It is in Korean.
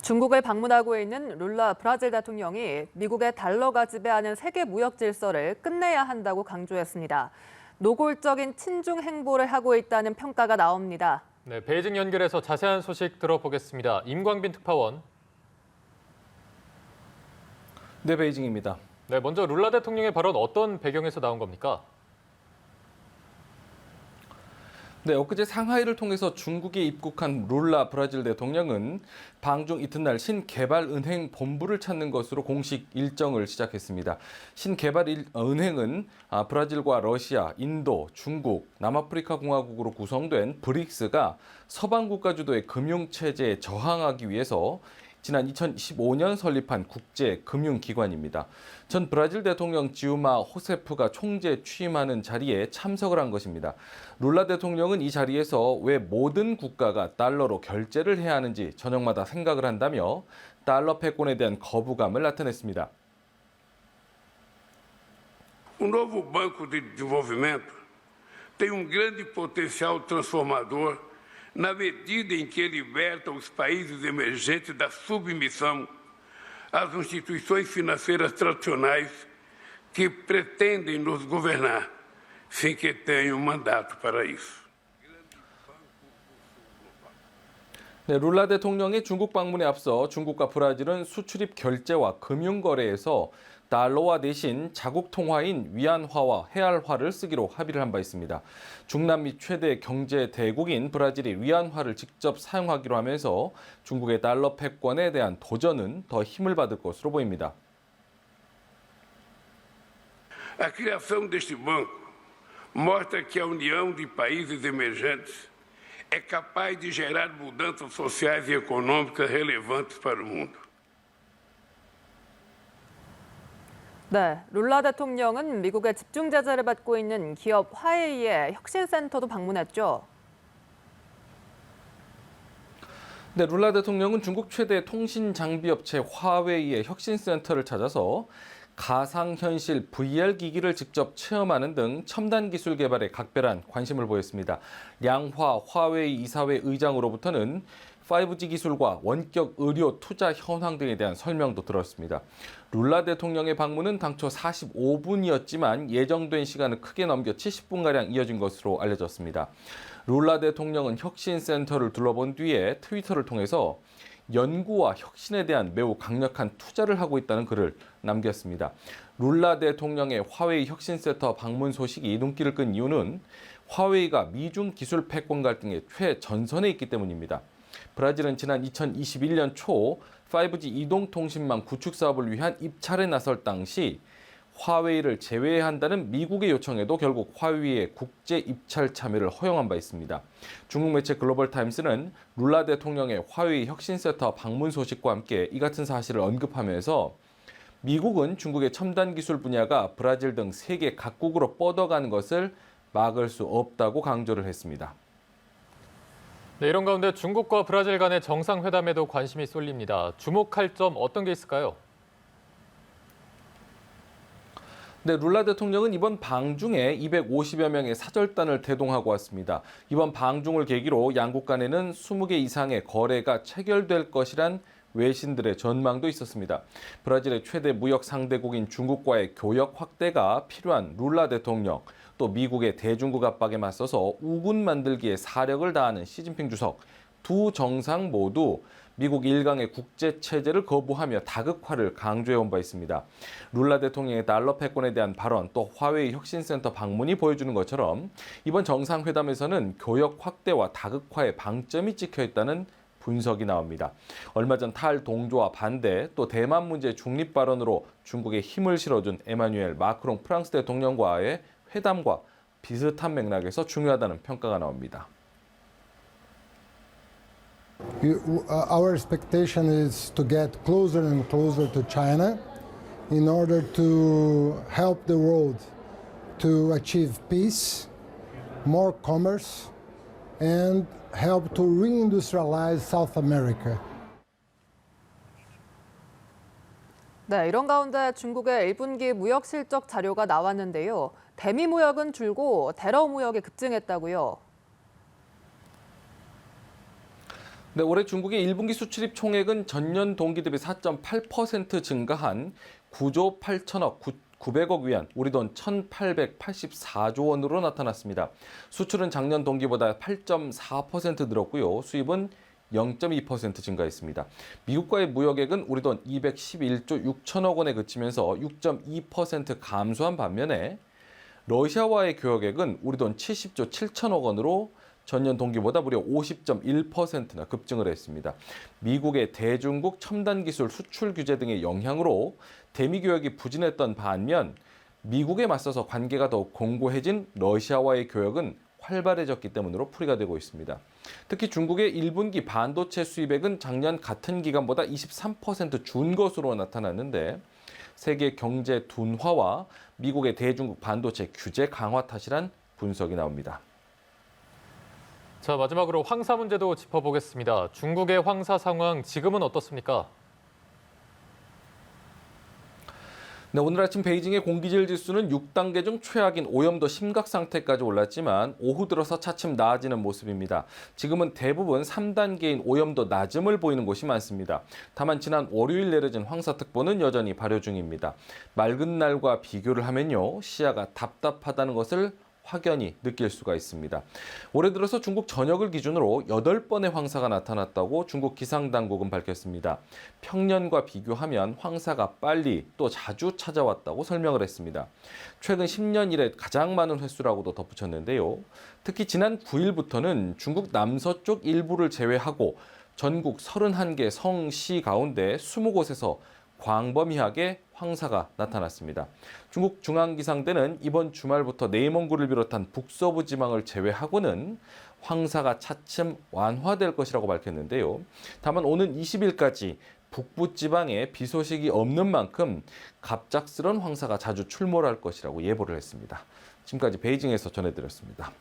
중국을 방문하고 있는 룰라 브라질 대통령이 미국의 달러가 지배하는 세계 무역 질서를 끝내야 한다고 강조했습니다. 노골적인 친중 행보를 하고 있다는 평가가 나옵니다. 네, 베이징 연결해서 자세한 소식 들어보겠습니다. 임광빈 특파원. 네, 베이징입니다. 네, 먼저 룰라 대통령의 발언 어떤 배경에서 나온 겁니까? 네, 엊그제 상하이를 통해서 중국에 입국한 룰라 브라질 대통령은 방중 이튿날 신개발은행 본부를 찾는 것으로 공식 일정을 시작했습니다. 신개발은행은 브라질과 러시아, 인도, 중국, 남아프리카 공화국으로 구성된 브릭스가 서방 국가 주도의 금융체제에 저항하기 위해서 지난 2015년 설립한 국제금융기관입니다. 전 브라질 대통령 지우마 호세프가 총재 취임하는 자리에 참석을 한 것입니다. 룰라 대통령은 이 자리에서 왜 모든 국가가 달러로 결제를 해야 하는지 저녁마다 생각을 한다며 달러 패권에 대한 거부감을 나타냈습니다. O novo Banco de Desenvolvimento tem grande potencial transformador na medida em que liberta os países emergentes da submissão às instituições financeiras tradicionais que pretendem nos governar, sem que tenham mandato para isso. 네, 룰라 대통령의 중국 방문에 앞서 중국과 브라질은 수출입 결제와 금융거래에서 달러화 대신 자국 통화인 위안화와 해알화를 쓰기로 합의를 한 바 있습니다. 중남미 최대 경제 대국인 브라질이 위안화를 직접 사용하기로 하면서 중국의 달러 패권에 대한 도전은 더 힘을 받을 것으로 보입니다. A criação deste banco mostra que a união de países emergentes é capaz de gerar mudanças sociais e econômicas relevantes para o mundo. 네, 룰라 대통령은 미국의 집중 제재를 받고 있는 기업 화웨이의 혁신센터도 방문했죠. 네, 룰라 대통령은 중국 최대 통신 장비 업체 화웨이의 혁신센터를 찾아서 가상현실 VR 기기를 직접 체험하는 등 첨단 기술 개발에 각별한 관심을 보였습니다. 량화 화웨이 이사회 의장으로부터는 5G 기술과 원격 의료 투자 현황 등에 대한 설명도 들었습니다. 룰라 대통령의 방문은 당초 45분이었지만 예정된 시간을 크게 넘겨 70분가량 이어진 것으로 알려졌습니다. 룰라 대통령은 혁신센터를 둘러본 뒤에 트위터를 통해서 연구와 혁신에 대한 매우 강력한 투자를 하고 있다는 글을 남겼습니다. 룰라 대통령의 화웨이 혁신센터 방문 소식이 눈길을 끈 이유는 화웨이가 미중 기술 패권 갈등의 최전선에 있기 때문입니다. 브라질은 지난 2021년 초 5G 이동통신망 구축 사업을 위한 입찰에 나설 당시 화웨이를 제외해야 한다는 미국의 요청에도 결국 화웨이의 국제 입찰 참여를 허용한 바 있습니다. 중국 매체 글로벌타임스는 룰라 대통령의 화웨이 혁신센터 방문 소식과 함께 이 같은 사실을 언급하면서 미국은 중국의 첨단 기술 분야가 브라질 등 세계 각국으로 뻗어가는 것을 막을 수 없다고 강조를 했습니다. 네, 이런 가운데 중국과 브라질 간의 정상회담에도 관심이 쏠립니다. 주목할 점 어떤 게 있을까요? 네, 룰라 대통령은 이번 방중에 250여 명의 사절단을 대동하고 왔습니다. 이번 방중을 계기로 양국 간에는 20개 이상의 거래가 체결될 것이란 외신들의 전망도 있었습니다. 브라질의 최대 무역 상대국인 중국과의 교역 확대가 필요한 룰라 대통령, 또 미국의 대중국 압박에 맞서서 우군 만들기에 사력을 다하는 시진핑 주석, 두 정상 모두 미국 일강의 국제 체제를 거부하며 다극화를 강조해온 바 있습니다. 룰라 대통령의 달러 패권에 대한 발언, 또 화웨이 혁신센터 방문이 보여주는 것처럼 이번 정상회담에서는 교역 확대와 다극화의 방점이 찍혀있다는 분석이 나옵니다. 얼마 전 탈동조와 반대, 또 대만 문제 중립 발언으로 중국에 힘을 실어준 에마뉴엘 마크롱 프랑스 대통령과의 회담과 비슷한 맥락에서 중요하다는 평가가 나옵니다. Our expectation is to get closer and closer to China in order to help the world to achieve peace, more commerce, and help to reindustrialize South America. 네, 이런 가운데 중국의 1분기 무역 실적 자료가 나왔는데요. 대미 무역은 줄고 대러 무역이 급증했다고요. 네, 올해 중국의 1분기 수출입 총액은 전년 동기 대비 4.8% 증가한 9조 8천억 900억 위안, 우리 돈 1,884조 원으로 나타났습니다. 수출은 작년 동기보다 8.4% 늘었고요. 수입은 0.2% 증가했습니다. 미국과의 무역액은 우리 돈 211조 6천억 원에 그치면서 6.2% 감소한 반면에 러시아와의 교역액은 우리 돈 70조 7천억 원으로 전년 동기보다 무려 50.1%나 급증을 했습니다. 미국의 대중국 첨단 기술 수출 규제 등의 영향으로 대미 교역이 부진했던 반면 미국에 맞서서 관계가 더욱 공고해진 러시아와의 교역은 활발해졌기 때문으로 풀이가 되고 있습니다. 특히 중국의 1분기 반도체 수입액은 작년 같은 기간보다 23% 준 것으로 나타났는데 세계 경제 둔화와 미국의 대중국 반도체 규제 강화 탓이란 분석이 나옵니다. 자, 마지막으로 황사 문제도 짚어보겠습니다. 중국의 황사 상황 지금은 어떻습니까? 네, 오늘 아침 베이징의 공기질 지수는 6단계 중 최악인 오염도 심각 상태까지 올랐지만 오후 들어서 차츰 나아지는 모습입니다. 지금은 대부분 3단계인 오염도 낮음을 보이는 곳이 많습니다. 다만 지난 월요일 내려진 황사특보는 여전히 발효 중입니다. 맑은 날과 비교를 하면요, 시야가 답답하다는 것을 확연히 느낄 수가 있습니다. 올해 들어서 중국 전역을 기준으로 8번의 황사가 나타났다고 중국 기상당국은 밝혔습니다. 평년과 비교하면 황사가 빨리 또 자주 찾아왔다고 설명을 했습니다. 최근 10년 이래 가장 많은 횟수라고도 덧붙였는데요. 특히 지난 9일부터는 중국 남서쪽 일부를 제외하고 전국 31개 성, 시 가운데 20곳에서 광범위하게 황사가 나타났습니다. 중국 중앙기상대는 이번 주말부터 내몽고를 비롯한 북서부 지방을 제외하고는 황사가 차츰 완화될 것이라고 밝혔는데요. 다만 오는 20일까지 북부 지방에 비 소식이 없는 만큼 갑작스런 황사가 자주 출몰할 것이라고 예보를 했습니다. 지금까지 베이징에서 전해드렸습니다.